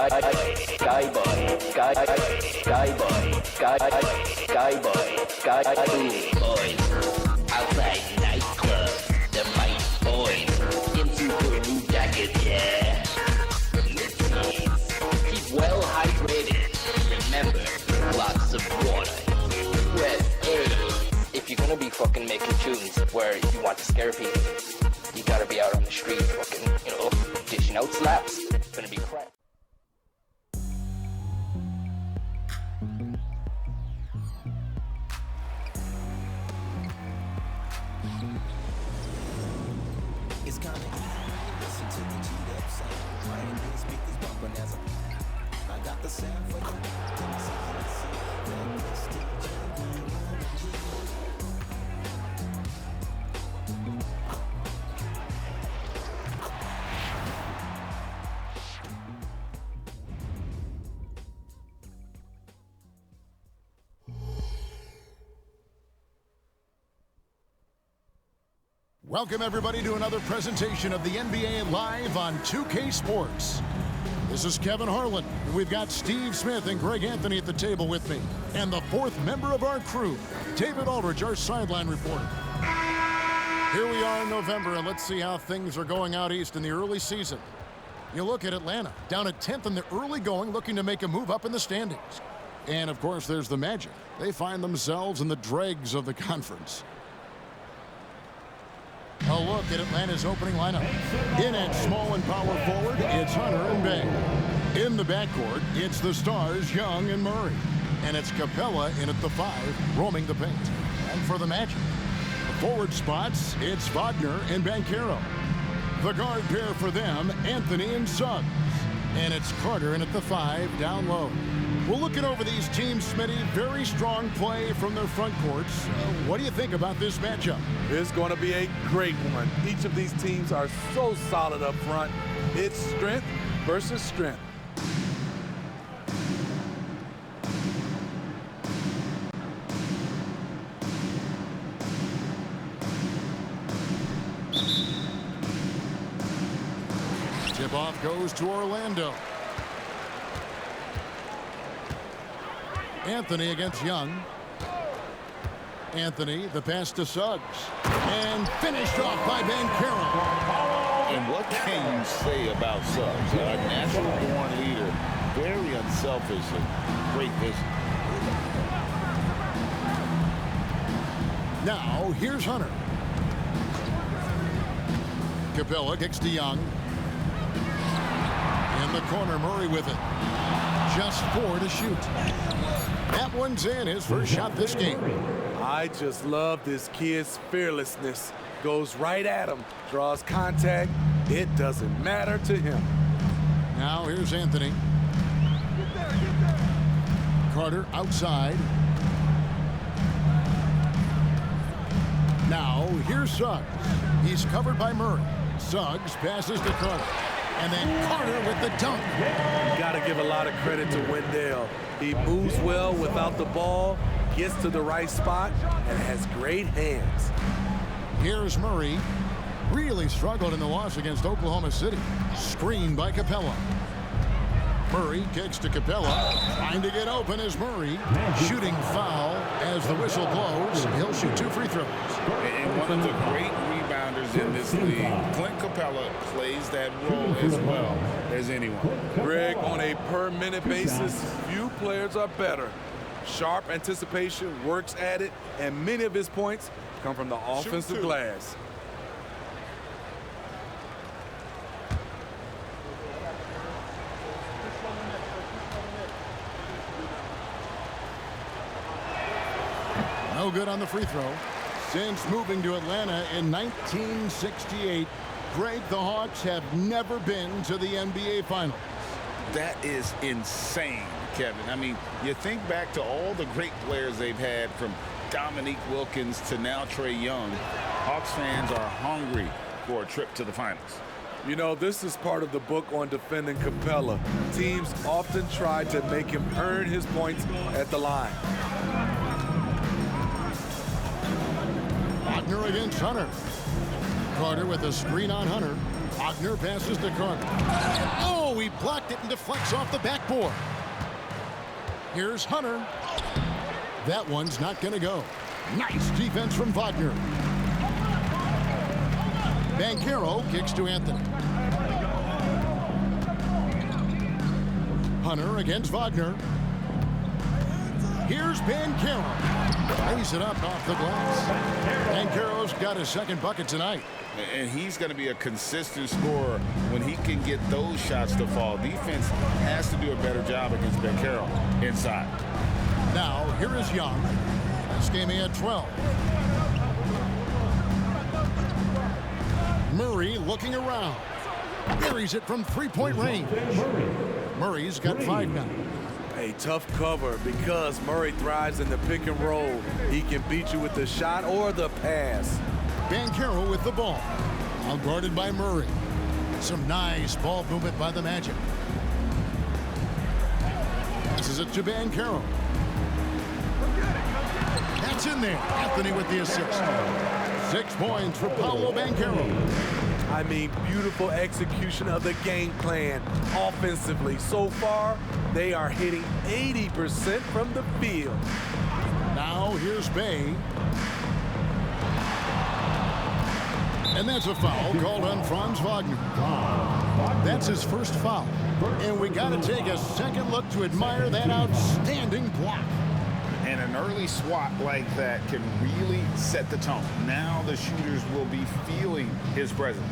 Boys, outside nightclub, the mic boys, in super blue jackets, yeah. Keep well hydrated. Remember, lots of water. Press A. If you're gonna be fucking making tunes where you want to scare people, you gotta be out on the street fucking, dishing out slaps. It's gonna be crap. It's kinda easy, listen to the G-Dub sound. My Indian speakers bumping as I got the sound for you. Welcome, everybody, to another presentation of the NBA Live on 2K Sports. This is Kevin Harlan. We've got Steve Smith and Greg Anthony at the table with me. And the fourth member of our crew, David Aldridge, our sideline reporter. Here we are in November, and let's see how things are going out east in the early season. You look at Atlanta, down at 10th in the early going, looking to make a move up in the standings. And, of course, there's the Magic. They find themselves in the dregs of the conference. A look at Atlanta's opening lineup. In at small and power forward, it's Hunter and Bey. In the backcourt, it's the stars Young and Murray. And it's Capella in at the 5, roaming the paint. And for the Magic, the forward spots, it's Wagner and Banchero. The guard pair for them, Anthony and Suggs. And it's Carter in at the 5, down low. Well, looking over these teams, Smitty, very strong play from their front courts. What do you think about this matchup? It's going to be a great one. Each of these teams are so solid up front. It's strength versus strength. Tip-off goes to Orlando. Anthony against Young. Anthony, the pass to Suggs. And finished off by Banchero. And what can you say about Suggs? A natural-born leader, very unselfish and great vision. Now, here's Hunter. Capella kicks to Young. In the corner, Murray with it. Just 4 to shoot. That one's in, his first shot this game. I just love this kid's fearlessness. Goes right at him, draws contact. It doesn't matter to him. Now here's Anthony. Carter outside. Now here's Suggs. He's covered by Murray. Suggs passes to Carter. And then Carter with the dunk. You got to give a lot of credit to Wendell. He moves well without the ball, gets to the right spot, and has great hands. Here's Murray. Really struggled in the loss against Oklahoma City. Screened by Capella. Murray kicks to Capella. Trying to get open is Murray. Shooting foul as the whistle blows. He'll shoot 2 free throws. And one of the great rebounders in this league, Clint Capella, plays that role as well as anyone. Greg, on a per-minute basis, few players are better. Sharp anticipation, works at it, and many of his points come from the offensive glass. No good on the free throw. Since moving to Atlanta in 1968, Greg, the Hawks have never been to the NBA Finals. That is insane, Kevin. I mean, you think back to all the great players they've had, from Dominique Wilkins to now Trae Young. Hawks fans are hungry for a trip to the finals. You know, this is part of the book on defending Capella. Teams often try to make him earn his points at the line. Wagner against Hunter. Carter with a screen on Hunter. Wagner passes to Carter. Oh, he blocked it and deflects off the backboard. Here's Hunter. That one's not going to go. Nice defense from Wagner. Banchero kicks to Anthony. Hunter against Wagner. Here's Banchero. Lays it up off the glass. Banchero's got his second bucket tonight. And he's going to be a consistent scorer when he can get those shots to fall. Defense has to do a better job against Banchero inside. Now, here is Young. This game he had 12. Murray looking around. Buries it from three-point range. Murray's got 5 now. A tough cover because Murray thrives in the pick and roll. He can beat you with the shot or the pass. Banchero with the ball. Now guarded by Murray. Some nice ball movement by the Magic. Passes it to Banchero. That's in there. Anthony with the assist. 6 points for Paolo Banchero. I mean, beautiful execution of the game plan offensively. So far, they are hitting 80% from the field. Now here's Bay. And that's a foul called on Franz Wagner. That's his first foul. And we got to take a second look to admire that outstanding block. And an early swat like that can really set the tone. Now the shooters will be feeling his presence.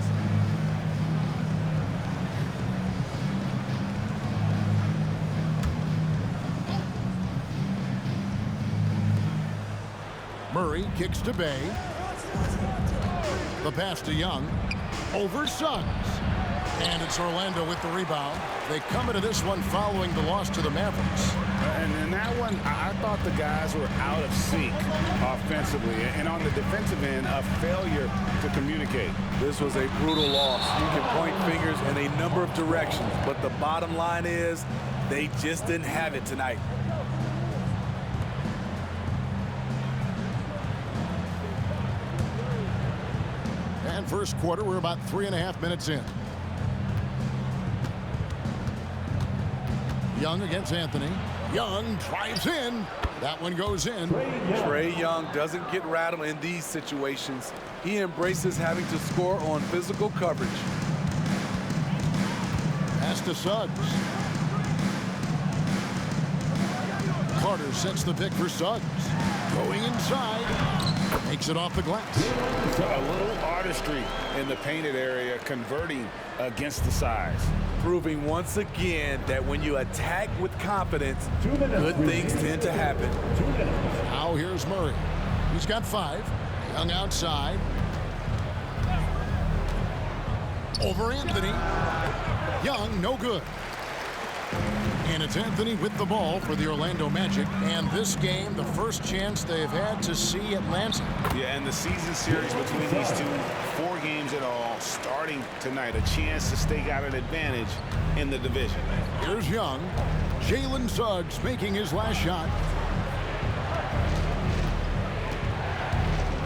Murray kicks to Bay. The pass to Young. Over Suggs. And it's Orlando with the rebound. They come into this one following the loss to the Mavericks. And in that one, I thought the guys were out of sync offensively. And on the defensive end, a failure to communicate. This was a brutal loss. You can point fingers in a number of directions, but the bottom line is they just didn't have it tonight. And first quarter, we're about 3.5 minutes in. Young against Anthony. Young drives in. That one goes in. Trae Young doesn't get rattled in these situations. He embraces having to score on physical coverage. Pass to Suggs. Carter sets the pick for Suggs. Going inside. Makes it off the glass. A little artistry in the painted area, converting against the size. Proving once again that when you attack with confidence, good things tend to happen. Now here's Murray. He's got 5. Young outside. Over Anthony. Young, no good. And it's Anthony with the ball for the Orlando Magic. And this game, the first chance they've had to see Atlanta. Yeah, and the season series between these two, 4 games in all, starting tonight. A chance to stake out an advantage in the division. Here's Young. Jalen Suggs making his last shot.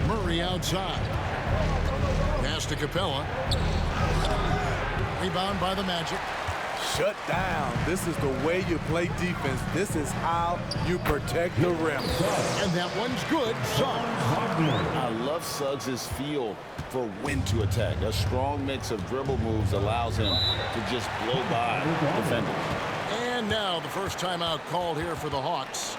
Murray outside. Pass to Capella. Rebound by the Magic. Shut down. This is the way you play defense. This is how you protect the rim. And that one's good. Suggs. I love Suggs' feel for when to attack. A strong mix of dribble moves allows him to just blow by defenders. And now the first timeout called here for the Hawks.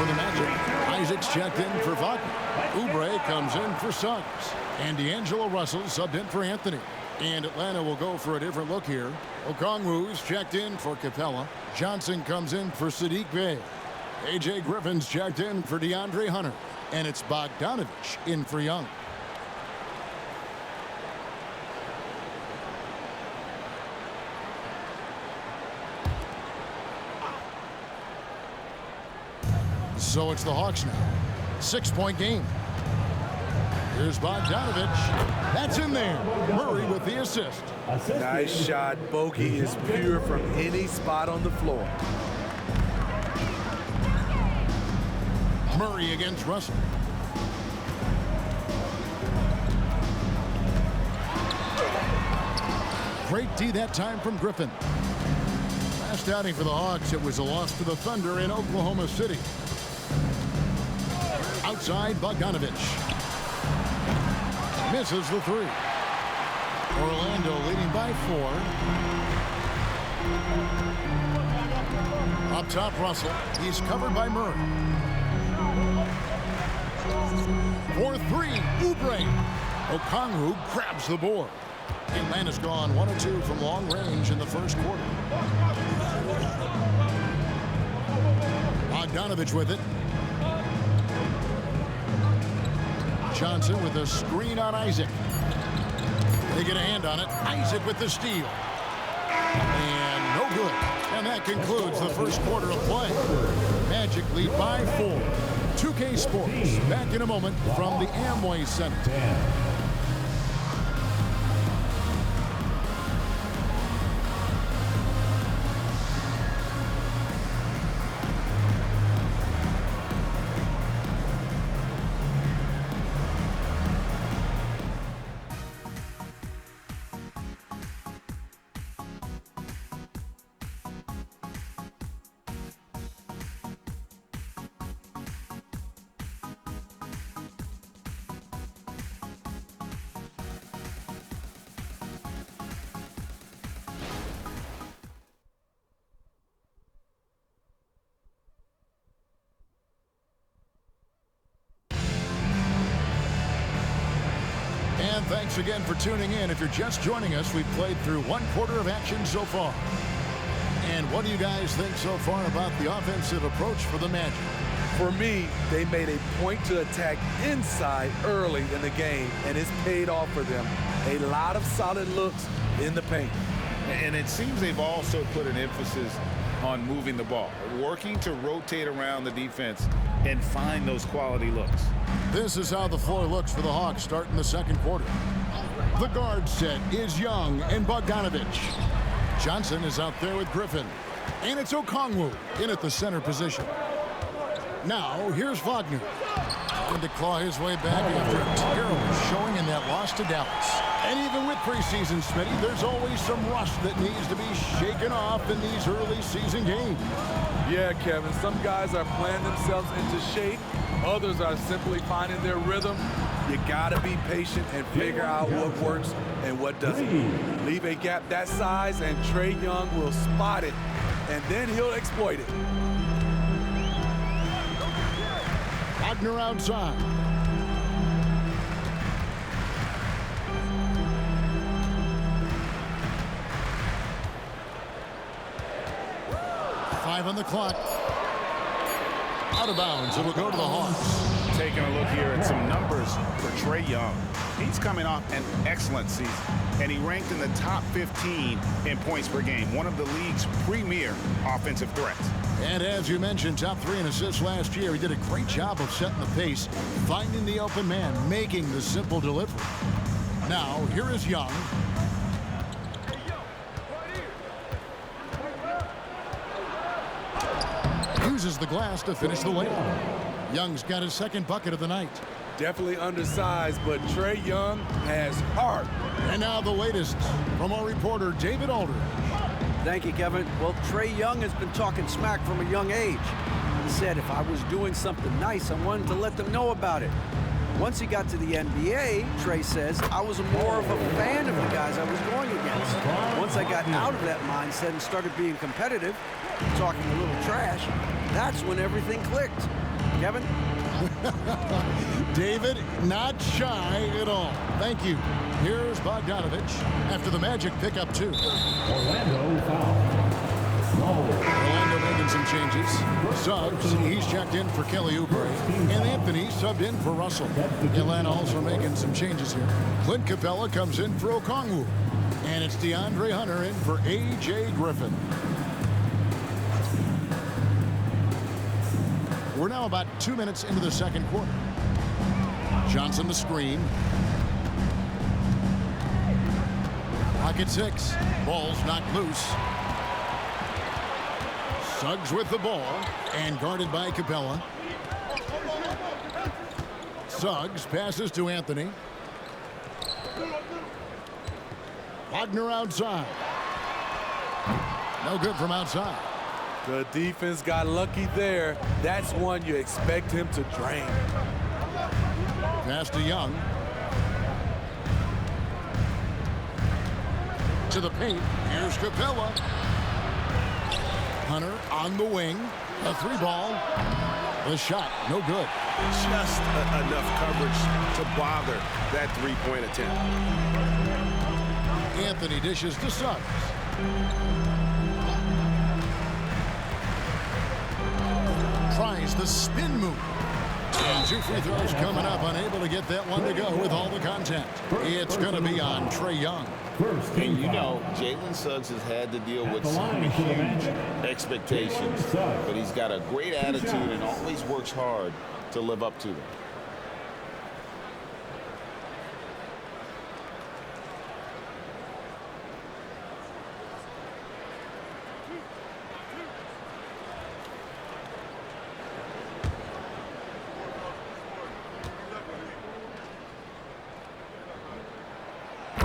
for the Magic. Isaac's checked in for Wagner. Oubre comes in for Suggs. And D'Angelo Russell subbed in for Anthony. And Atlanta will go for a different look here. Okongwu's checked in for Capella. Johnson comes in for Sadiq Bey. A.J. Griffin's checked in for DeAndre Hunter. And it's Bogdanovich in for Young. So it's the Hawks now. 6-point game. Here's Bogdanovich. That's in there. Murray with the assist. Nice shot. Bogey is pure from any spot on the floor. Murray against Russell. Great D that time from Griffin. Last outing for the Hawks, it was a loss to the Thunder in Oklahoma City. Outside, Bogdanovich. Misses the three. Orlando leading by 4. Up top, Russell. He's covered by Murray. For 3, Oubre. Okongwu grabs the board. Atlanta's gone 1 of 2 from long range in the first quarter. Bogdanovich with it. Johnson with a screen on Isaac. They get a hand on it. Isaac with the steal. And no good. And that concludes the first quarter of play. Magic lead by 4. 2K Sports back in a moment from the Amway Center. And thanks again for tuning in. If you're just joining us, we've played through 1 quarter of action so far. And what do you guys think so far about the offensive approach for the Magic? For me, they made a point to attack inside early in the game, and it's paid off for them. A lot of solid looks in the paint. And it seems they've also put an emphasis on moving the ball, working to rotate around the defense and find those quality looks. This is how the floor looks for the Hawks starting the second quarter. The guard set is Young and Bogdanovich. Johnson is out there with Griffin. And it's Okongwu in at the center position. Now, here's Wagner. Trying to claw his way back after a terrible showing in that loss to Dallas. And even with preseason, Smitty, there's always some rust that needs to be shaken off in these early season games. Yeah, Kevin, some guys are playing themselves into shape. Others are simply finding their rhythm. You gotta be patient and figure out what works and what doesn't. Leave a gap that size and Trae Young will spot it, and then he'll exploit it. Wagner outside. Five on the clock. Out of bounds. It'll go to the Hawks. Taking a look here at some numbers for Trae Young. He's coming off an excellent season, and he ranked in the top 15 in points per game, one of the league's premier offensive threats. And as you mentioned, top 3 in assists last year. He did a great job of setting the pace, finding the open man, making the simple delivery. Now, here is Young. Uses the glass to finish the layup. Young's got his second bucket of the night. Definitely undersized, but Trae Young has heart. And now the latest from our reporter, David Aldridge. Thank you, Kevin. Well, Trae Young has been talking smack from a young age. He said if I was doing something nice, I wanted to let them know about it. Once he got to the NBA, Trae says, I was more of a fan of the guys I was going against. Once I got out of that mindset and started being competitive, talking a little trash, that's when everything clicked. Kevin? David, not shy at all. Thank you. Here's Bogdanovich after the Magic pick up 2. Orlando foul. Orlando making some changes. Suggs, he's checked in for Kelly Oubre. And Anthony subbed in for Russell. Atlanta also making some changes here. Clint Capella comes in for Okongwu. And it's DeAndre Hunter in for A.J. Griffin. We're now about 2 minutes into the second quarter. Johnson the screen. Pocket 6. Ball's knocked loose. Suggs with the ball and guarded by Capella. Suggs passes to Anthony. Wagner outside. No good from outside. The defense got lucky there. That's one you expect him to drain. Pass to Young. To the paint. Here's Capella. Hunter on the wing. A 3-ball. The shot, no good. Just enough coverage to bother that three-point attempt. Anthony dishes to Suggs. Tries the spin move. And 2 free throws coming up, unable to get that one to go with all the contact. It's going to be on Trae Young. And you know, Jalen Suggs has had to deal with some huge expectations, but he's got a great attitude and always works hard to live up to them.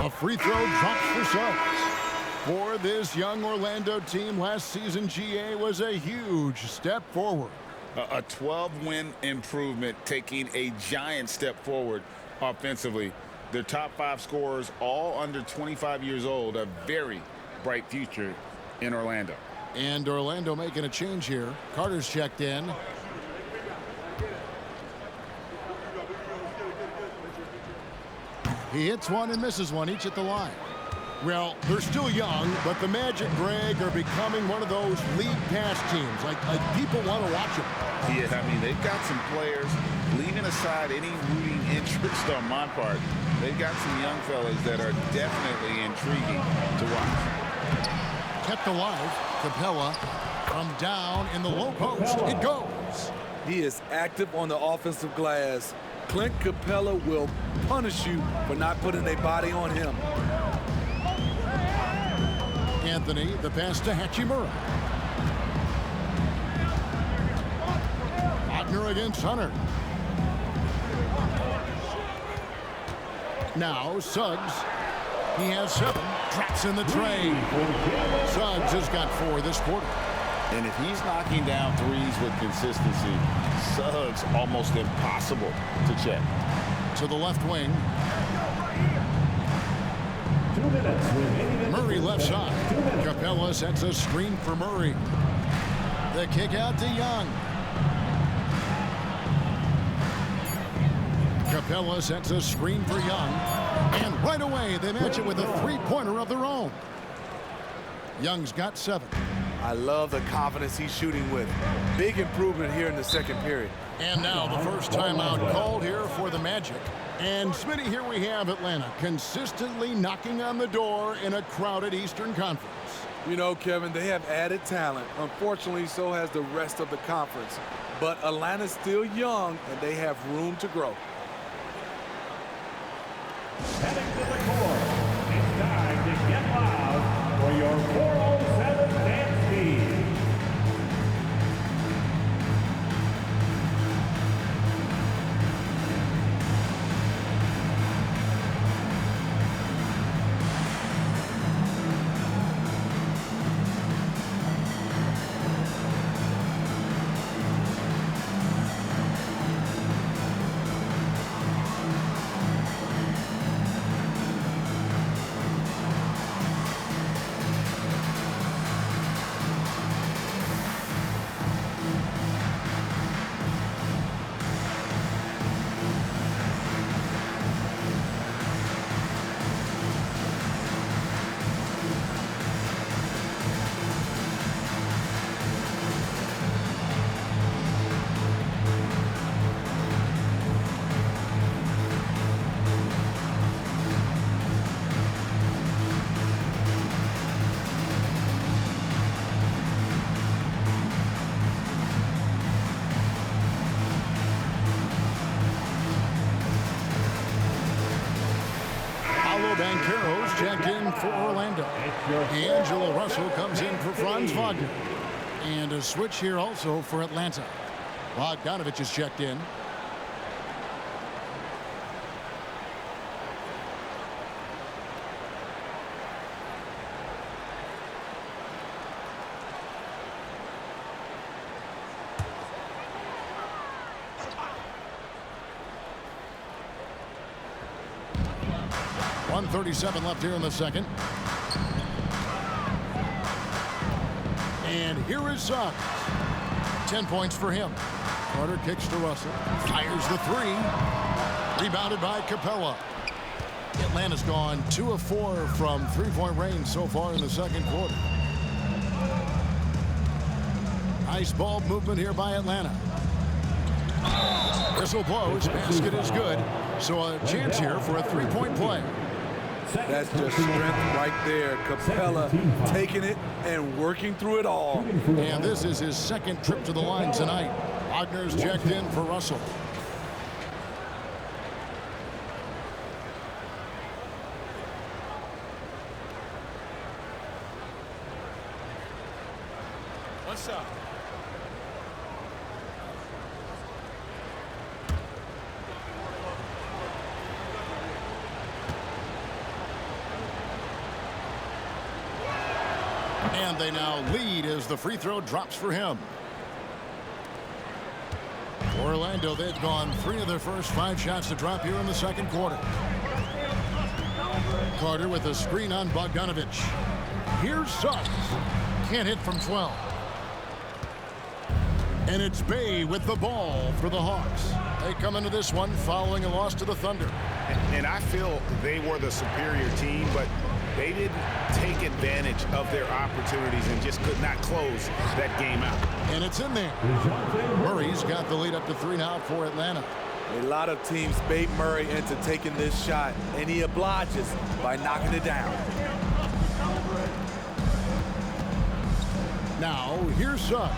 A free throw drops for Suggs. For this young Orlando team, last season GA was a huge step forward. A 12-win improvement, taking a giant step forward offensively. Their top 5 scorers, all under 25 years old, a very bright future in Orlando. And Orlando making a change here. Carter's checked in. He hits one and misses one, each at the line. Well, they're still young, but the Magic, Greg, are becoming one of those league pass teams. Like people want to watch them. Yeah, I mean, they've got some players, leaving aside any rooting interest on my part, they've got some young fellas that are definitely intriguing to watch. Kept alive, Capella from down in the low post. It goes. He is active on the offensive glass. Clint Capella will punish you for not putting a body on him. Anthony, the pass to Hachimura. Wagner against Hunter. Now Suggs. He has 7. Traps in the tray. Suggs has got 4 this quarter. And if he's knocking down threes with consistency, Suggs almost impossible to check. To the left wing. 2 minutes remaining. Murray left side. Capella sets a screen for Murray. The kick out to Young. Capella sets a screen for Young. And right away, they match it with a 3-pointer of their own. Young's got 7. I love the confidence he's shooting with. Big improvement here in the second period. And now the first timeout called here for the Magic. And Smitty, here we have Atlanta consistently knocking on the door in a crowded Eastern Conference. You know, Kevin, they have added talent. Unfortunately, so has the rest of the conference. But Atlanta's still young, and they have room to grow. Heading to the court. It's time to get loud for your 407 dance team. Banchero's checked in for Orlando. Angelo Russell comes in for Franz Wagner. And a switch here also for Atlanta. Bogdanovich is checked in. .137 left here in the second. And here is Suggs. 10 points for him. Carter kicks to Russell. Fires the three. Rebounded by Capella. Atlanta's gone 2 of 4 from three-point range so far in the second quarter. Nice ball movement here by Atlanta. Whistle blows. Basket is good. So a chance here for a three-point play. That's just strength right there. Capella taking it and working through it all. And this is his second trip to the line tonight. Wagner's checked in for Russell. What's up? And they now lead as the free throw drops for him. Orlando, they've gone 3 of their first 5 shots to drop here in the second quarter. Carter with a screen on Bogdanovich. Here's Suggs. Can't hit from 12. And it's Bay with the ball for the Hawks. They come into this one following a loss to the Thunder. And I feel they were the superior team, but they didn't take advantage of their opportunities and just could not close that game out. And it's in there. Murray's got the lead up to 3 now for Atlanta. A lot of teams bait Murray into taking this shot, and he obliges by knocking it down. Now, here's Suggs.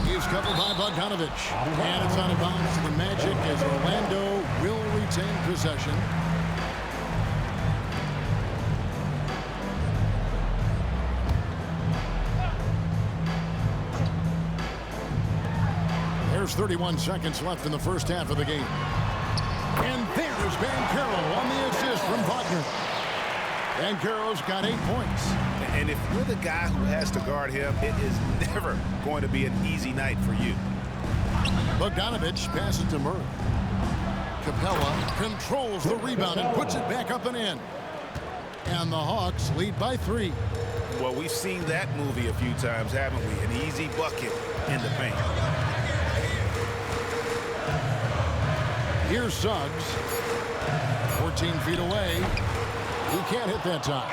He's covered by Bogdanovich. And it's out of bounds to the Magic as Orlando will retain possession. There's 31 seconds left in the first half of the game. And there's Banchero on the assist from Wagner. Banchero's got 8 points. And if you're the guy who has to guard him, it is never going to be an easy night for you. Bogdanovich passes to Murray. Capella controls the rebound and puts it back up and in. And the Hawks lead by 3. Well, we've seen that movie a few times, haven't we? An easy bucket in the paint. Here's Suggs. 14 feet away. He can't hit that time.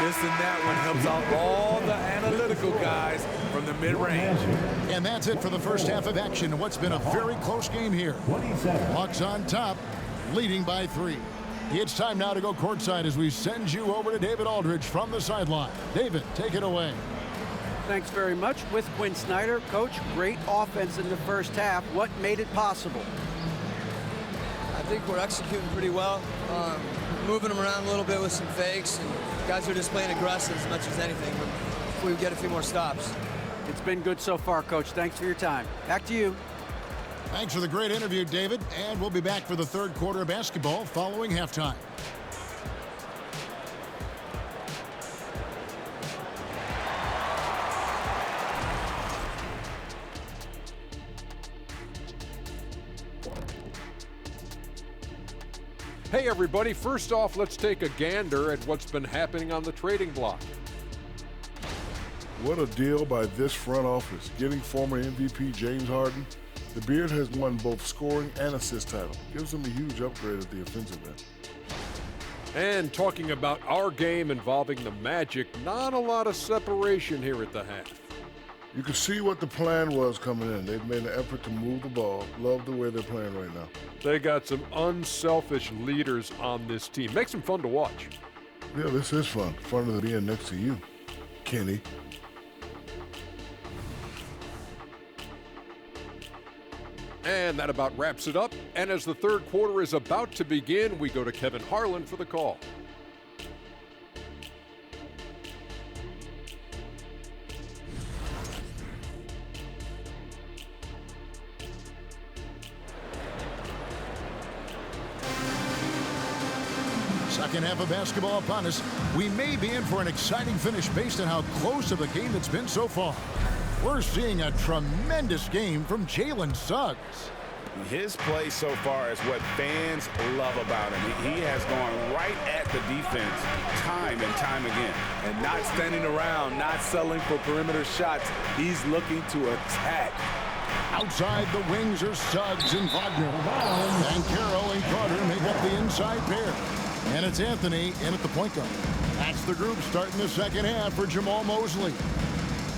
Missing that one helps out all the analytical guys from the mid-range. And that's it for the first half of action. What's been a very close game here. Hawks on top, leading by 3. It's time now to go courtside as we send you over to David Aldridge from the sideline. David, take it away. Thanks very much. With Quinn Snyder, Coach, great offense in the first half. What made it possible? I think we're executing pretty well. Moving them around a little bit with some fakes, and guys are just playing aggressive as much as anything. But if we get a few more stops. It's been good so far, Coach. Thanks for your time. Back to you. Thanks for the great interview, David. And we'll be back for the third quarter of basketball following halftime. Hey everybody, first off, let's take a gander at what's been happening on the trading block. What a deal by this front office, getting former MVP James Harden. The Beard has won both scoring and assist title. Gives them a huge upgrade at the offensive end. And talking about our game involving the Magic, not a lot of separation here at the half. You can see what the plan was coming in. They've made an effort to move the ball. Love the way they're playing right now. They got some unselfish leaders on this team. Makes them fun to watch. Yeah, this is fun. Funner than being next to you, Kenny. And that about wraps it up. And as the third quarter is about to begin, we go to Kevin Harlan for the call. Second half of basketball upon us. We may be in for an exciting finish based on how close of a game it's been so far. We're seeing a tremendous game from Jalen Suggs. His play so far is what fans love about him. He has gone right at the defense time and time again. And not standing around, not settling for perimeter shots. He's looking to attack. Outside the wings are Suggs and Wagner. And Carroll and Carter make up the inside pair. And it's Anthony in at the point guard. That's the group starting the second half for Jamal Mosley.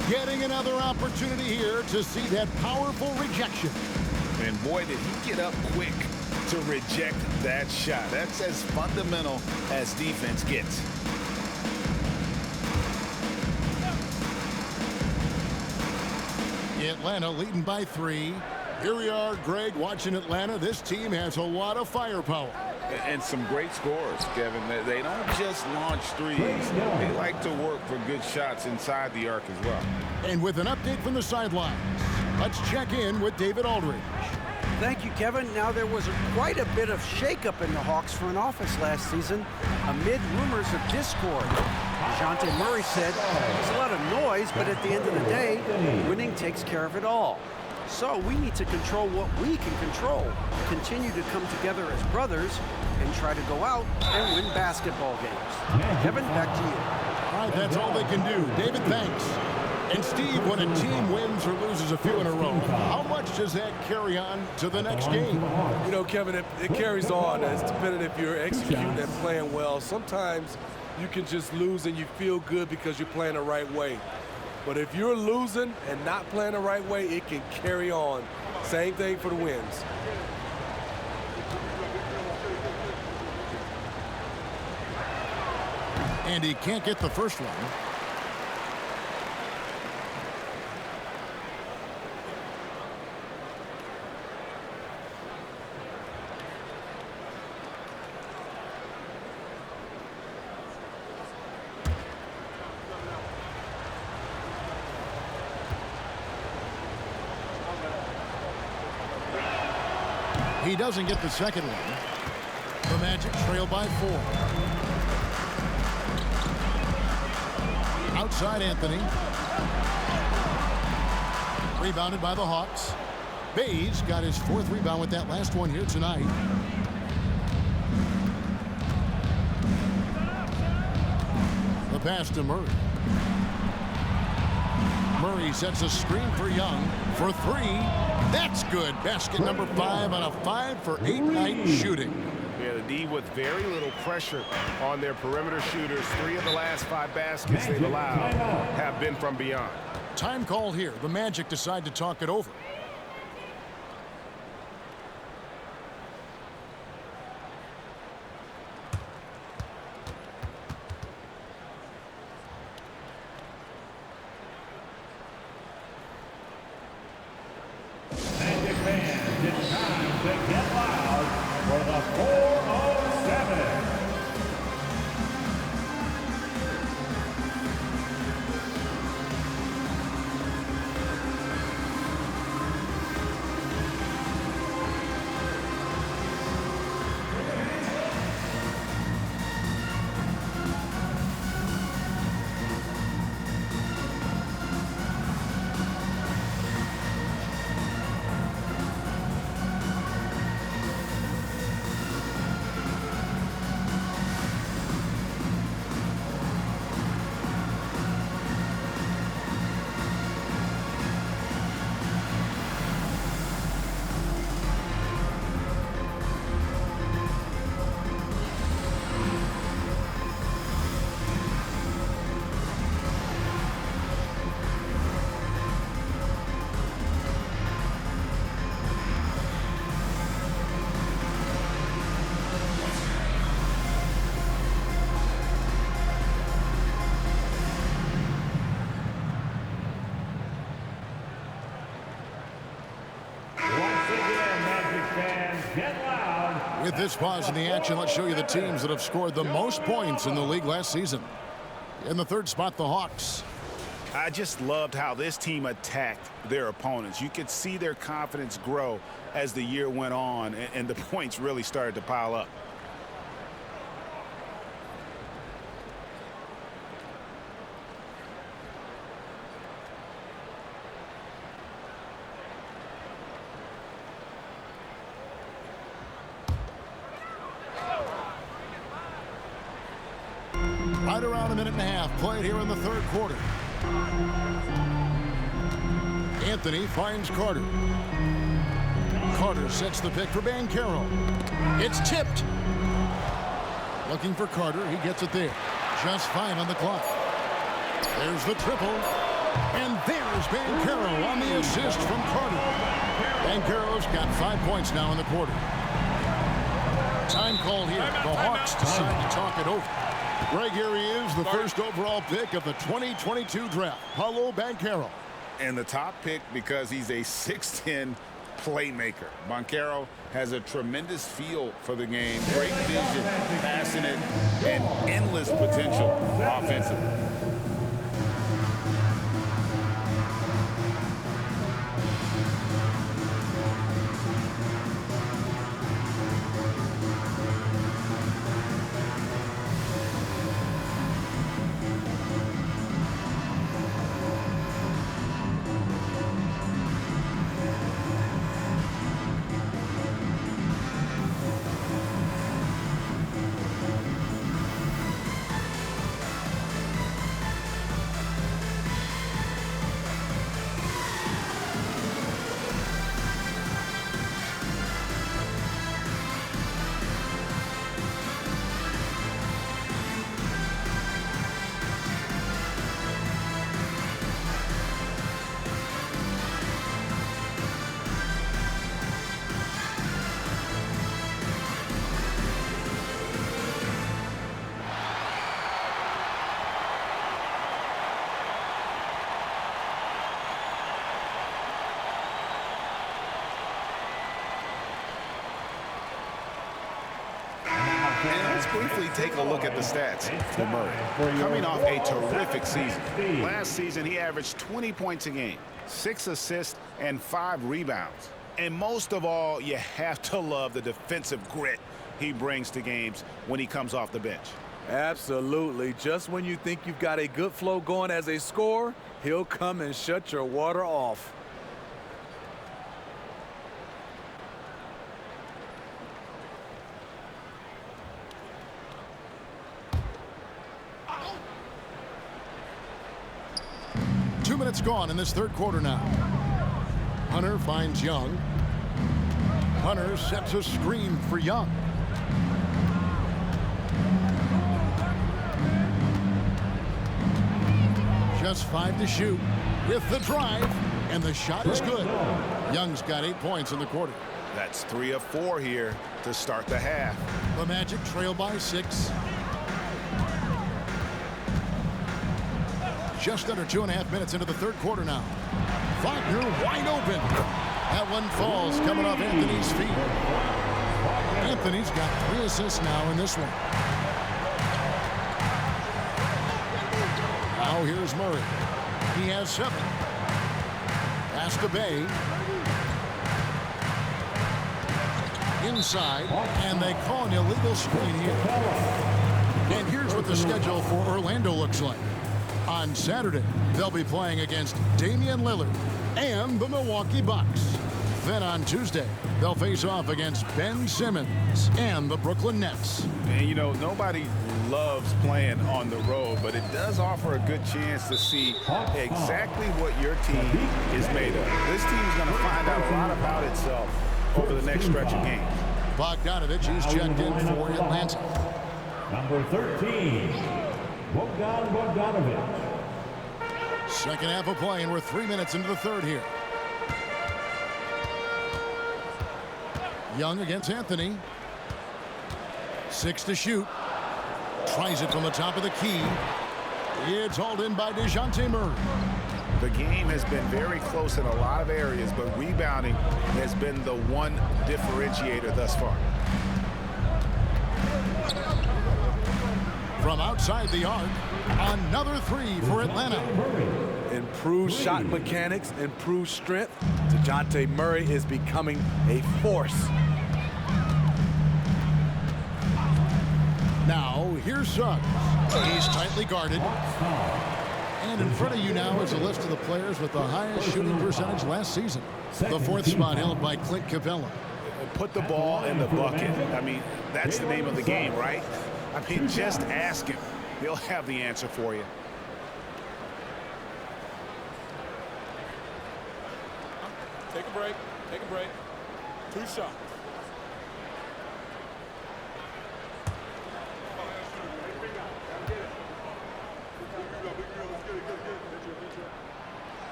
Getting another opportunity here to see that powerful rejection. And boy, did he get up quick to reject that shot. That's as fundamental as defense gets. Atlanta leading by 3. Here we are, Greg, watching Atlanta. This team has a lot of firepower. And some great scores, Kevin. They don't just launch threes. They like to work for good shots inside the arc as well. And with an update from the sidelines, let's check in with David Aldridge. Thank you, Kevin. Now, there was quite a bit of shakeup in the Hawks front office last season amid rumors of discord. DeJounte Murray said there's a lot of noise, but at the end of the day, winning takes care of it all. So we need to control what we can control, continue to come together as brothers, and try to go out and win basketball games. Kevin, back to you. All right, that's all they can do. David, thanks. And Steve, when a team wins or loses a few in a row, how much does that carry on to the next game? You know, Kevin, it carries on. It's dependent if you're executing and playing well. Sometimes you can just lose and you feel good because you're playing the right way. But if you're losing and not playing the right way, it can carry on. Same thing for the wins. And he can't get the first one. He doesn't get the second one. The Magic trail by 4. Outside Anthony. Rebounded by the Hawks. Bays got his 4th rebound with that last one here tonight. The pass to Murray. Murray sets a screen for Young for 3. That's good. Basket number 5 on a 5-for-8 night shooting. Yeah, the D with very little pressure on their perimeter shooters. 3 of the last 5 baskets they've allowed have been from beyond. Time called here. The Magic decide to talk it over. Magic fans, it's time to get loud for the 407. With this pause in the action, let's show you the teams that have scored the most points in the league last season. In the 3rd spot, the Hawks. I just loved how this team attacked their opponents. You could see their confidence grow as the year went on, and the points really started to pile up. Right around a minute and a half played here in the third quarter. Anthony finds Carter. Carter sets the pick for Banchero. It's tipped. Looking for Carter. He gets it there. Just 5 on the clock. There's the triple. And there's Banchero on the assist from Carter. Banchero's got 5 points now in the quarter. Time call here. The Hawks decide to talk it over. Greg, here he is, the first overall pick of the 2022 draft, Paolo Banchero. And the top pick because he's a 6'10" playmaker. Banchero has a tremendous feel for the game, great vision, passionate, and endless potential offensively. And let's briefly take a look at the stats for Murray. Coming off a terrific season. Last season, he averaged 20 points a game, 6 assists, and 5 rebounds. And most of all, you have to love the defensive grit he brings to games when he comes off the bench. Absolutely. Just when you think you've got a good flow going as a scorer, he'll come and shut your water off. Minutes gone in this third quarter now. Hunter finds Young. Hunter sets a screen for Young. Just 5 to shoot with the drive, and the shot is good. Young's got 8 points in the quarter. That's 3 of 4 here to start the half. The Magic trail by 6. Just under 2.5 minutes into the third quarter now. Wagner wide open. That one falls coming off Anthony's feet. Anthony's got 3 assists now in this one. Now here's Murray. He has 7. Pass to Bay. Inside, and they call an illegal screen here. And here's what the schedule for Orlando looks like. On Saturday, they'll be playing against Damian Lillard and the Milwaukee Bucks. Then on Tuesday, they'll face off against Ben Simmons and the Brooklyn Nets. And you know, nobody loves playing on the road, but it does offer a good chance to see exactly what your team is made of. This team's going to find out a lot about itself over the next stretch of games. Bogdanovich is checked in for Atlanta. Number 13, Bogdan Bogdanovich. Second half of play, and we're 3 minutes into the third here. Young against Anthony. 6 to shoot. Tries it from the top of the key. It's hauled in by DeJounte Murray. The game has been very close in a lot of areas, but rebounding has been the one differentiator thus far. From outside the arc, another 3 for Atlanta. Improved shot mechanics, improved strength. DeJounte Murray is becoming a force. Now, here's Suggs. He's tightly guarded. And in front of you now is a list of the players with the highest shooting percentage last season. The 4th spot held by Clint Capella. Put the ball in the bucket. I mean, that's the name of the game, right? I mean, just ask him. he'll have the answer for you. Take a break. Take a break. 2 shots.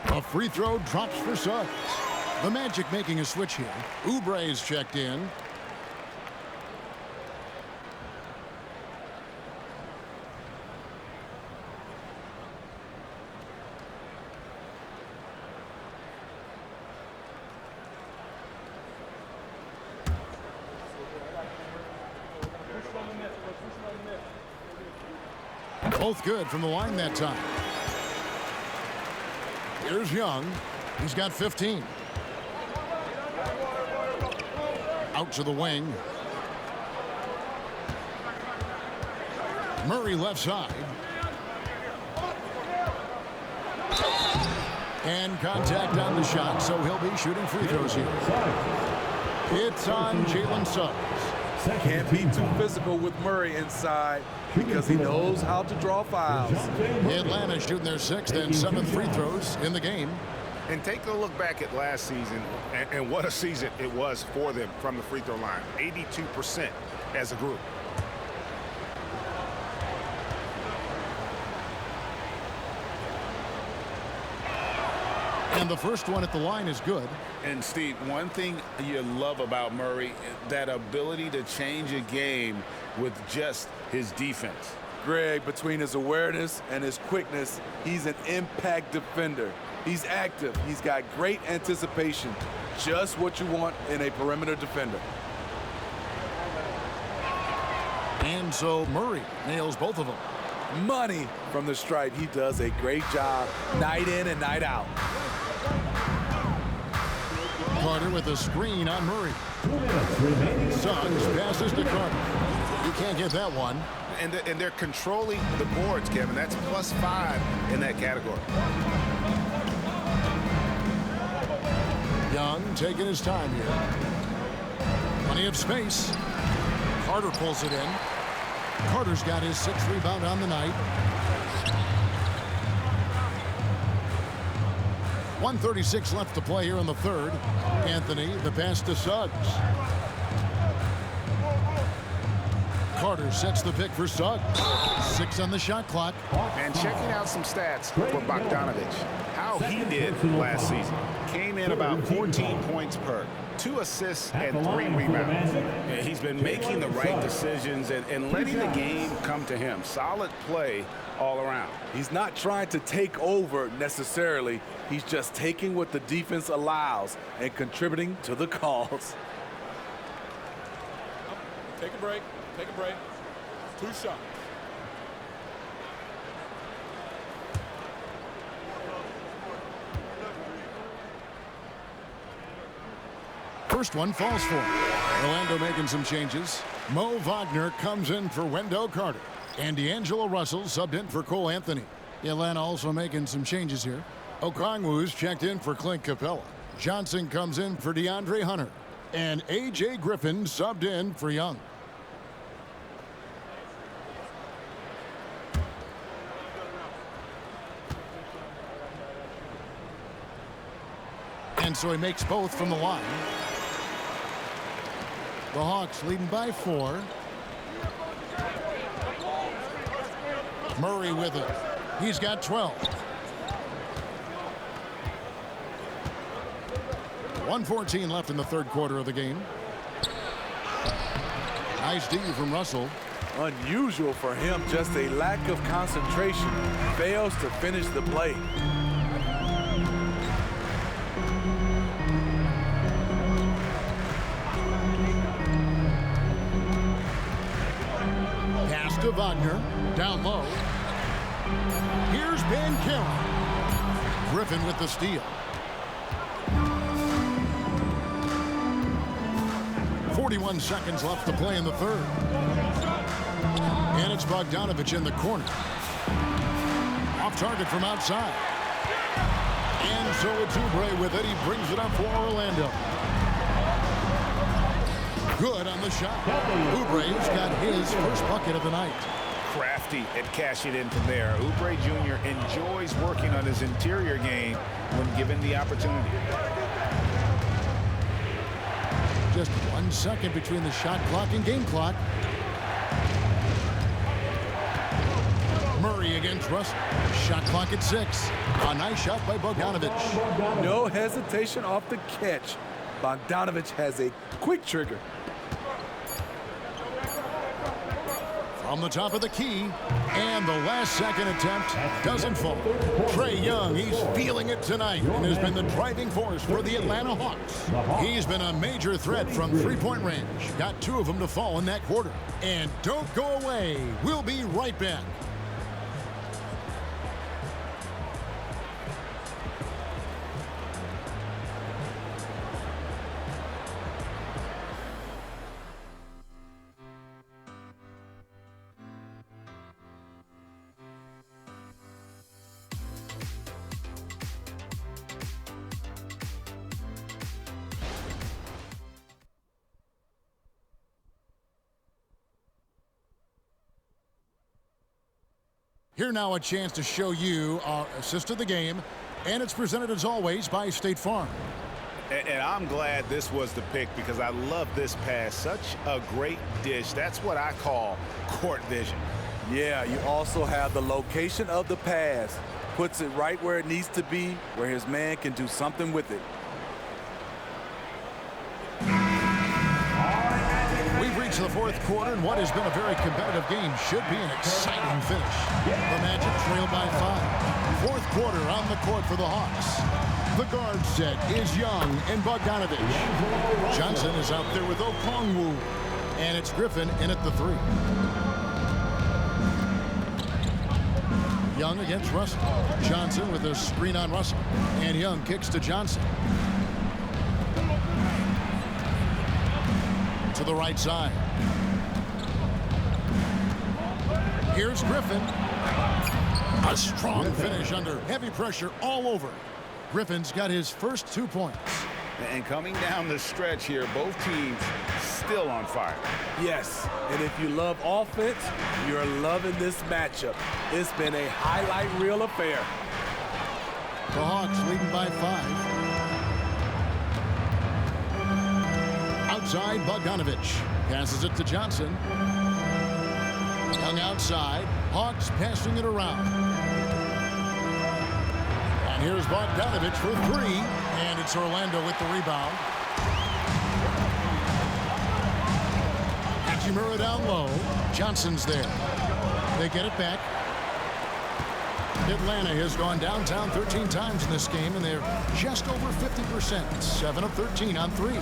A free throw drops for Suggs. The Magic making a switch here. Oubre is checked in. Both good from the line that time. Here's Young. He's got 15. Out to the wing. Murray left side. And contact on the shot, so he'll be shooting free throws here. It's on Jalen Suggs. Can't be too physical with Murray inside because he knows how to draw fouls. Atlanta shooting their 6th and 7th free throws in the game. And take a look back at last season, and what a season it was for them from the free throw line. 82% as a group. And the first one at the line is good. And Steve, one thing you love about Murray, that ability to change a game with just his defense. Greg, between his awareness and his quickness, he's an impact defender. He's active. He's got great anticipation. Just what you want in a perimeter defender. And so Murray nails both of them. Money from the stripe. He does a great job night in and night out. Carter with a screen on Murray. Suggs passes to Carter. You can't get that one. And they're controlling the boards, Kevin. That's +5 in that category. Young taking his time here. Plenty of space. Carter pulls it in. Carter's got his 6th rebound on the night. 1:36 left to play here in the third. Anthony, the pass to Suggs. Carter sets the pick for Suggs. 6 on the shot clock. And checking out some stats for Bogdanovic. How he did last season. Came in about 14 points per, 2 assists and 3 rebounds. Yeah, he's been making the right decisions and letting the game come to him. Solid play all around. He's not trying to take over necessarily. He's just taking what the defense allows and contributing to the calls. Take a break. Take a break. 2 shots. First one falls for him. Orlando making some changes. Mo Wagner comes in for Wendell Carter. And D'Angelo Russell subbed in for Cole Anthony. Atlanta also making some changes here. Okongwu's checked in for Clint Capella. Johnson comes in for DeAndre Hunter. And A.J. Griffin subbed in for Young. And so he makes both from the line. The Hawks leading by 4. Murray with it. He's got 12. 1:14 left in the third quarter of the game. Nice D from Russell. Unusual for him, just a lack of concentration. Fails to finish the play. Pass to Wagner. Down low. Here's Ben Carroll. Griffin with the steal. 41 seconds left to play in the third. And it's Bogdanovic in the corner. Off target from outside. And so it's Oubre with it. He brings it up for Orlando. Good on the shot. Oubre's got his first bucket of the night. Crafty thrifty at cashing in from there. Oubre Jr. enjoys working on his interior game when given the opportunity. Just 1 second between the shot clock and game clock. Murray against Russell. Shot clock at 6. A nice shot by Bogdanovic. No hesitation off the catch. Bogdanovic has a quick trigger. From the top of the key, and the last second attempt doesn't fall. Trae Young, he's feeling it tonight and has been the driving force for the Atlanta Hawks. He's been a major threat from three-point range. Got 2 of them to fall in that quarter. And don't go away. We'll be right back. Here now a chance to show you our assist of the game, and it's presented as always by State Farm. And I'm glad this was the pick because I love this pass. Such a great dish. That's what I call court vision. Yeah, you also have the location of the pass. Puts it right where it needs to be, where his man can do something with it. We've reached the 4th quarter, and what has been a very competitive game should be an exciting finish. The Magic trail by 5. 4th quarter on the court for the Hawks. The guard set is Young and Bogdanovic. Johnson is out there with Okongwu, and it's Griffin in at the 3. Young against Russell. Johnson with a screen on Russell, and Young kicks to Johnson. To the right side. Here's Griffin. A strong finish under heavy pressure all over. Griffin's got his first 2 points. And coming down the stretch here, both teams still on fire. Yes, and if you love offense, you're loving this matchup. It's been a highlight reel affair. The Hawks leading by 5. Outside, Bogdanovic passes it to Johnson. Young outside. Hawks passing it around. And here's Bogdanovic for 3. And it's Orlando with the rebound. Hachimura down low. Johnson's there. They get it back. Atlanta has gone downtown 13 times in this game, and they're just over 50%. 7 of 13 on 3.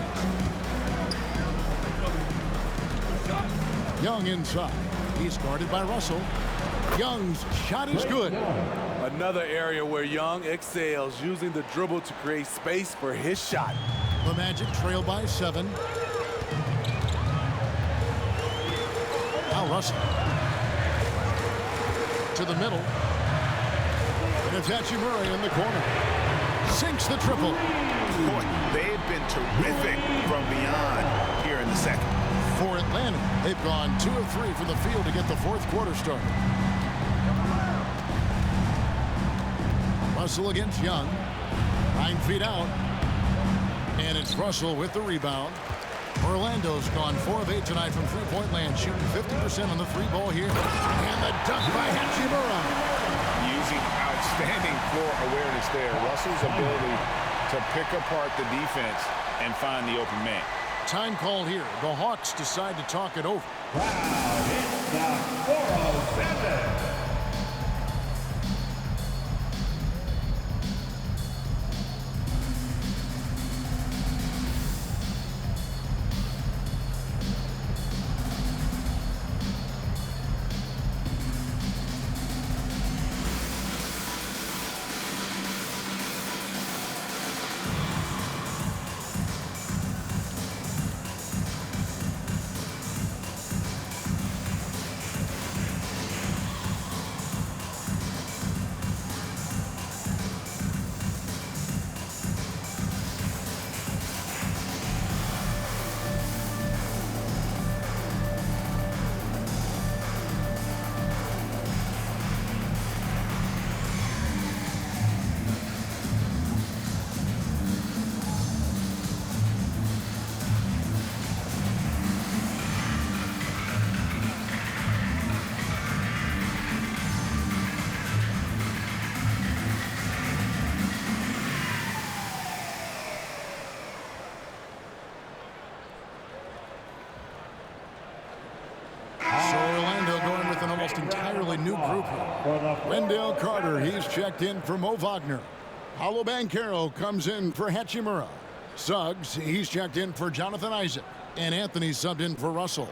Young inside. He's guarded by Russell. Young's shot is good. Another area where Young excels, using the dribble to create space for his shot. The Magic trail by 7. Now Russell. To the middle. And it's Hachimura in the corner. Sinks the triple. Boy, they've been terrific from beyond here in the second. For Atlanta, they've gone 2 of 3 from the field to get the 4th quarter started. Russell against Young. 9 feet out. And it's Russell with the rebound. Orlando's gone 4 of 8 tonight from three-point land, shooting 50% on the 3-ball here. And the dunk by Hachimura. Using outstanding floor awareness there. Russell's ability to pick apart the defense and find the open man. Time called here. The Hawks decide to talk it over. Wow, it's the 407. group here. Wendell Carter, he's checked in for Mo Wagner. Paulo Banchero comes in for Hachimura. Suggs, he's checked in for Jonathan Isaac. And Anthony subbed in for Russell.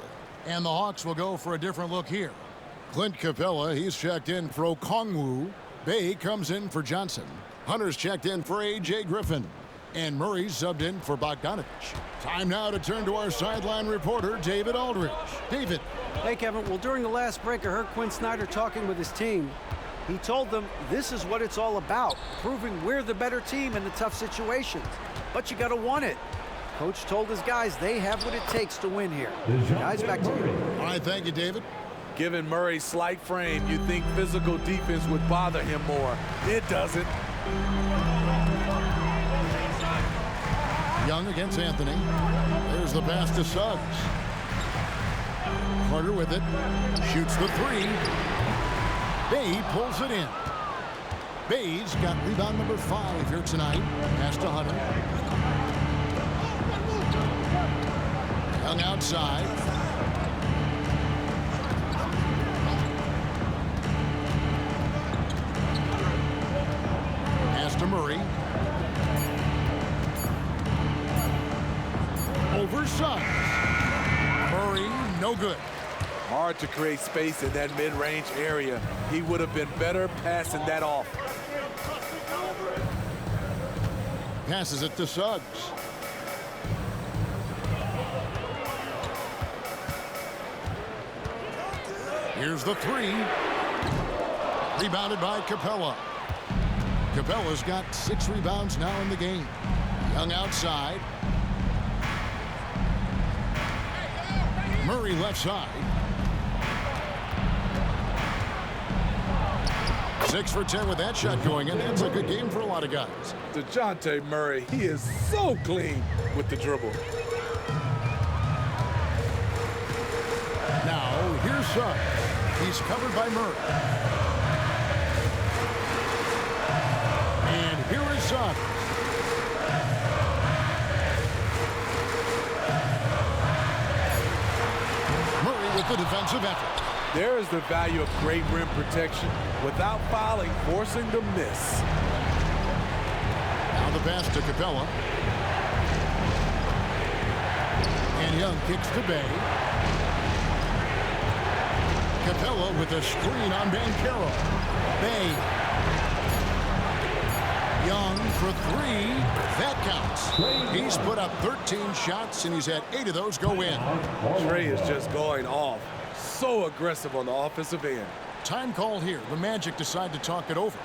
And the Hawks will go for a different look here. Clint Capella, he's checked in for Okongwu. Bay comes in for Johnson. Hunter's checked in for A.J. Griffin. And Murray's subbed in for Bogdanovich. Time now to turn to our sideline reporter, David Aldridge. David. Hey, Kevin. Well, during the last break, I heard Quinn Snyder talking with his team. He told them this is what it's all about, proving we're the better team in the tough situations. But you got to want it. Coach told his guys they have what it takes to win here. Guys, back to you. All right, thank you, David. Given Murray's slight frame, you'd think physical defense would bother him more. It doesn't. Young against Anthony. There's the pass to Suggs. Carter with it. Shoots the three. Bay pulls it in. Bay's got rebound number 5 here tonight. Pass to Hunter. Young outside. Pass to Murray. Over Suggs. Murray, no good. Hard to create space in that mid-range area. He would have been better passing that off. Passes it to Suggs. Here's the three. Rebounded by Capella. Capella's got 6 rebounds now in the game. Young outside. Murray left side. 6 for 10 with that shot going in. That's a good game for a lot of guys. DeJounte Murray, he is so clean with the dribble. Now, here's Suggs. He's covered by Murray. And here is Suggs. Murray with the defensive effort. There is the value of great rim protection without fouling, forcing the miss. Now the pass to Capella. And Young kicks to Bay. Capella with a screen on Banchero. Bay. Young for 3. That counts. He's put up 13 shots, and he's had 8 of those go in. Trey is just going off. So aggressive on the offensive end. Time call here. The Magic decide to talk it over.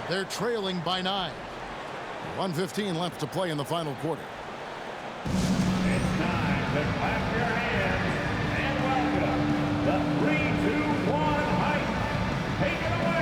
They're trailing by 9. 1:15 left to play in the final quarter. It's time to clap your hands and welcome the 3, 2, 1 hype. Take it away.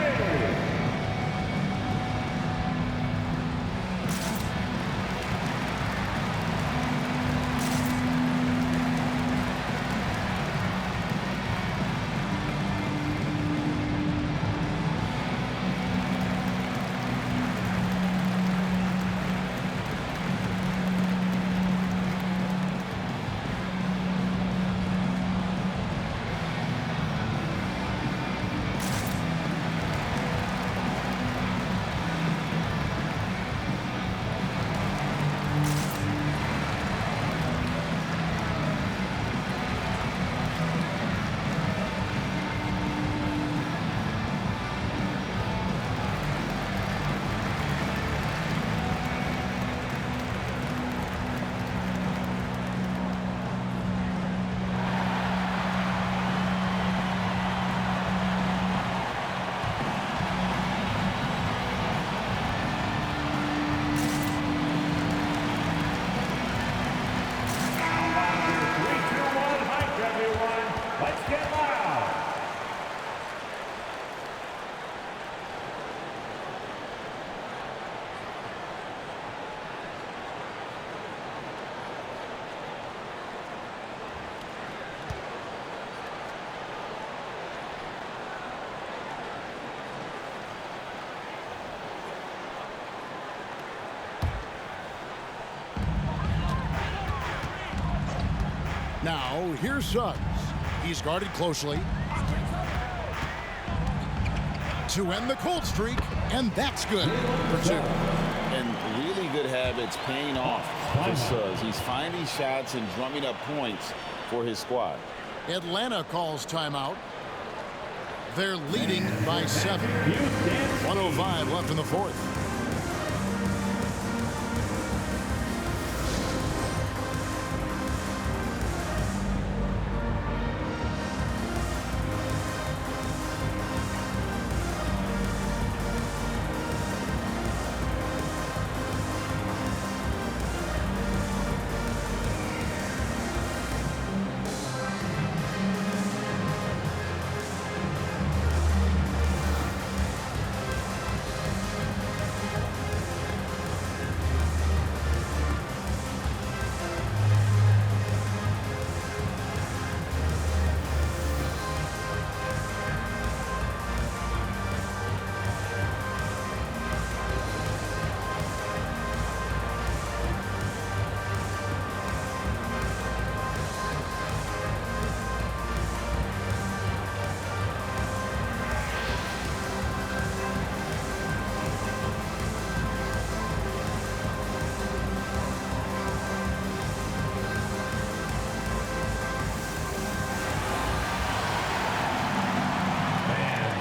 Now, here's Suggs. He's guarded closely. to end the cold streak, and that's good for 2. And really good habits paying off for Suggs. He's finding shots and drumming up points for his squad. Atlanta calls timeout. They're leading by 7. 1:05 left in the 4th.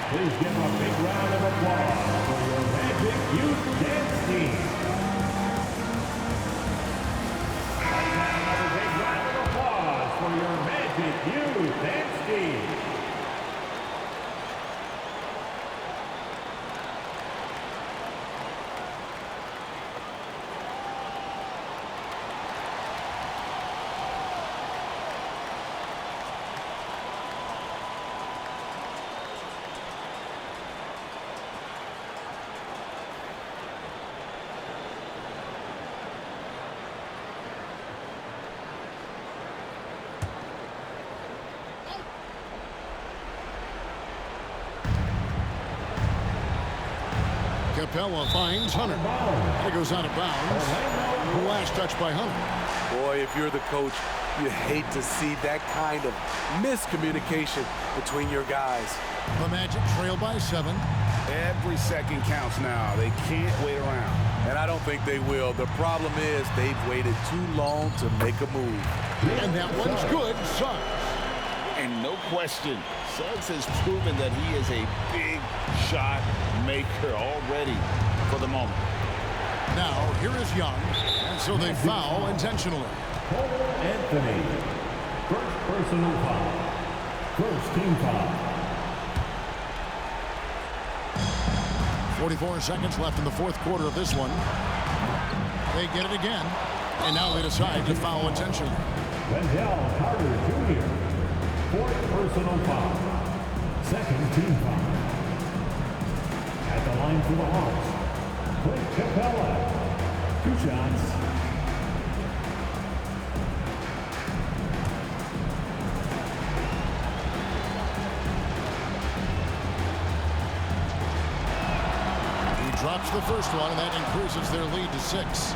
Please give a big round of applause for your Magic Youth Dance Team. Another big round of applause for your Magic Youth Dance Team. Capella finds Hunter. And it goes out of bounds. Last touch by Hunter. Boy, if you're the coach, you hate to see that kind of miscommunication between your guys. The Magic trail by 7. Every second counts now. They can't wait around. And I don't think they will. The problem is they've waited too long to make a move. And that one's good. Suggs. And no question, Suggs has proven that he is a big shot maker already for the moment. Now, here is Young. And so they foul intentionally. Cole Anthony. First personal foul. First team foul. 44 seconds left in the 4th quarter of this one. They get it again. And now they decide to foul intentionally. Wendell Carter Jr. 4th personal foul. 2nd team foul. At the line for the Hawks, Clint Capella. 2 shots. He drops the first one, and that increases their lead to 6.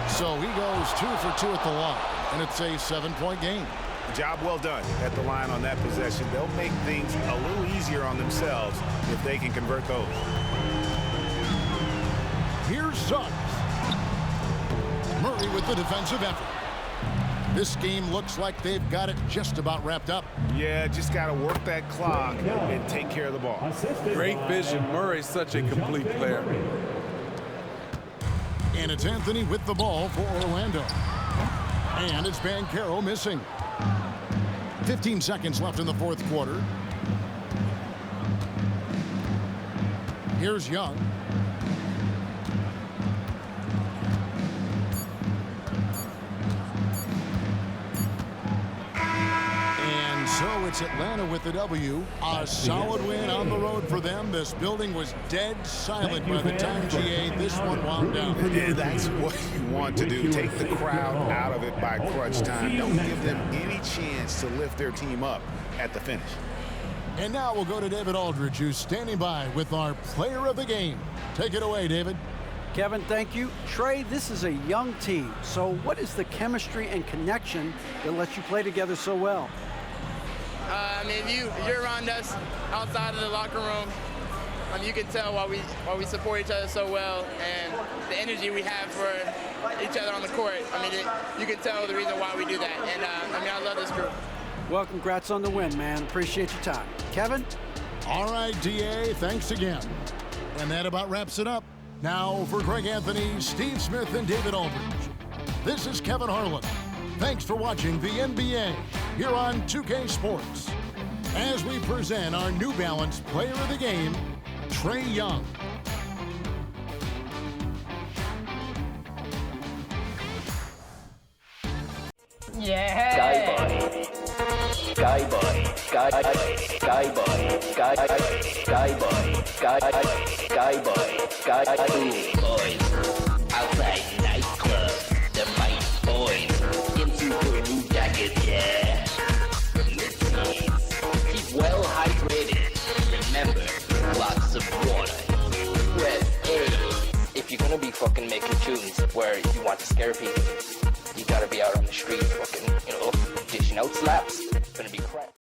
So he goes 2 for 2 at the line, and it's a 7-point game. Job well done at the line on that possession. They'll make things a little easier on themselves if they can convert those. Here's Suggs. Murray with the defensive effort. This game looks like they've got it just about wrapped up. Yeah, just got to work that clock and take care of the ball. Great vision. Murray's such a complete player. And it's Anthony with the ball for Orlando. And it's Banchero missing. 15 seconds left in the 4th quarter. Here's Young. And so it's Atlanta with the W. A solid win on the road for them. This building was dead silent by the time GA this one wound down. Yeah, that's what you want to do. Take the crowd out of it by crunch time. Don't give them any chance to lift their team up at the finish. And now we'll go to David Aldridge, who's standing by with our player of the game. Take it away, David. Kevin, thank you. Trey, this is a young team. So what is the chemistry and connection that lets you play together so well? I mean, you're around us outside of the locker room. You can tell why we support each other so well, and the energy we have for each other on the court. I mean, you can tell the reason why we do that. And I mean, I love this group. Well, congrats on the win, man. Appreciate your time. Kevin? All right, DA, thanks again. And that about wraps it up. Now for Greg Anthony, Steve Smith, and David Aldridge, this is Kevin Harlan. Thanks for watching the NBA here on 2K Sports. As we present our New Balance Player of the Game, Trae Young. Yeah. Sky boy. Boys. Outside nightclub. The might boys. In super blue jackets, yeah. Keep well hydrated. Remember, lots of water. Red if you're gonna be fucking making tunes where you want to scare people, you gotta be out on the street fucking, dishing out slaps. It's gonna be crap.